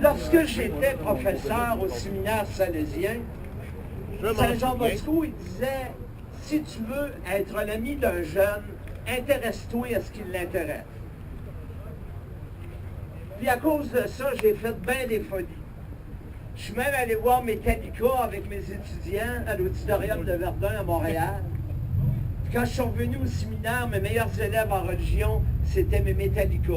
Lorsque j'étais professeur au séminaire salésien, Saint Jean Bosco, il disait, si tu veux être l'ami d'un jeune, intéresse-toi à ce qui l'intéresse. Puis à cause de ça, j'ai fait bien des folies. Je suis même allé voir Metallica avec mes étudiants à l'auditorium de Verdun à Montréal. Puis quand je suis revenu au séminaire, mes meilleurs élèves en religion, c'était mes Metallica.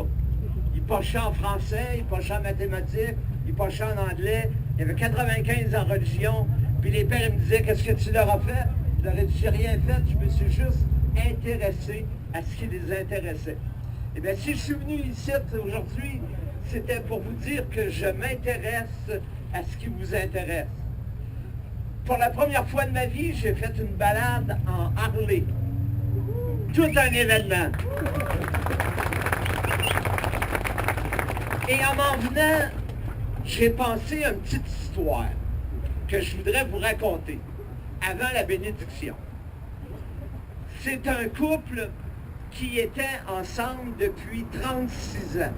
Ils pochaient en français, ils pochaient en mathématiques, ils pochaient en anglais. Il y avait 95 en religion. Puis les pères ils me disaient, qu'est-ce que tu leur as fait? Je leur ai dit, j'ai rien fait, je me suis juste intéressé à ce qui les intéressait. Eh bien, si je suis venu ici aujourd'hui, c'était pour vous dire que je m'intéresse à ce qui vous intéresse. Pour la première fois de ma vie, j'ai fait une balade en Harley. Tout un événement. Et en m'en venant, j'ai pensé à une petite histoire que je voudrais vous raconter avant la bénédiction. C'est un couple qui était ensemble depuis 36 ans.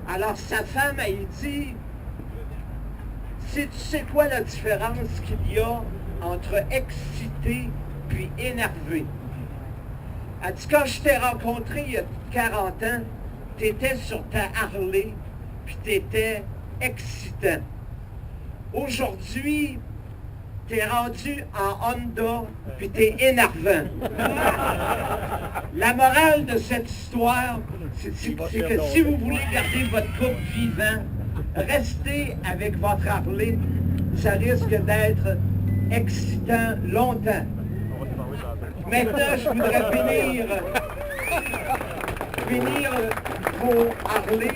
Alors sa femme, elle dit, tu sais quoi la différence qu'il y a entre excité puis énervé? Elle dit, quand je t'ai rencontré il y a 40 ans, tu étais sur ta Harley, puis tu étais excitant. Aujourd'hui, tu es rendu en Honda, puis tu es énervant. La morale de cette histoire, c'est que si vous voulez garder votre couple vivant, restez avec votre Harley, ça risque d'être excitant longtemps. Maintenant, je voudrais bénir vos Harley,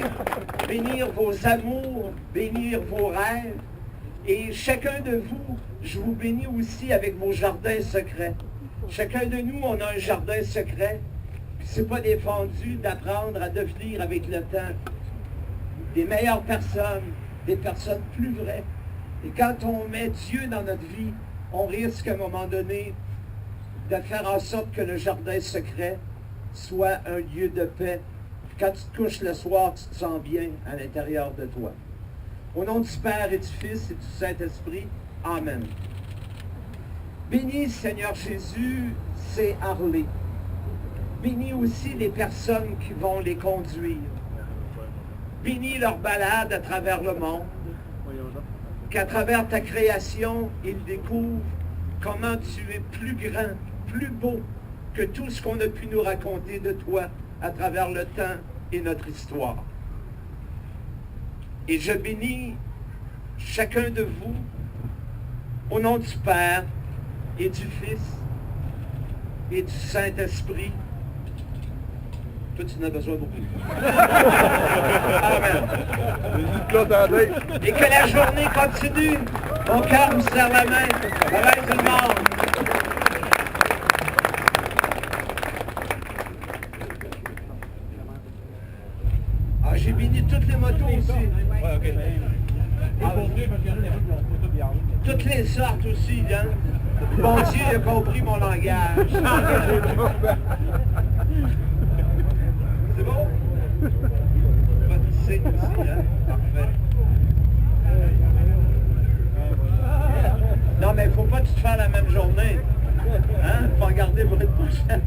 bénir vos amours, bénir vos rêves. Et chacun de vous, je vous bénis aussi avec vos jardins secrets. Chacun de nous, on a un jardin secret. Puis c'est pas défendu d'apprendre à devenir avec le temps des meilleures personnes, des personnes plus vraies. Et quand on met Dieu dans notre vie, on risque à un moment donné de faire en sorte que le jardin secret soit un lieu de paix. Puis quand tu te couches le soir, tu te sens bien à l'intérieur de toi. Au nom du Père et du Fils et du Saint-Esprit, Amen. Bénis, Seigneur Jésus, ces Harley. Bénis aussi les personnes qui vont les conduire. Bénis leur balade à travers le monde. Qu'à travers ta création, ils découvrent comment tu es plus grand, plus beau que tout ce qu'on a pu nous raconter de toi à travers le temps et notre histoire. Et je bénis chacun de vous au nom du Père et du Fils et du Saint-Esprit. Toi, tu en as besoin beaucoup. Amen. Et que la journée continue. Mon cœur vous serre la main. Bye bye tout le monde. Ah, j'ai béni toutes les motos aussi. Ouais, ok. Toutes les sortes aussi, hein. Bon Dieu a compris mon langage. C'est bon? Votre signe aussi, hein? Parfait. Non, mais il ne faut pas tout faire la même journée. Hein? Il faut en garder pour une prochaine.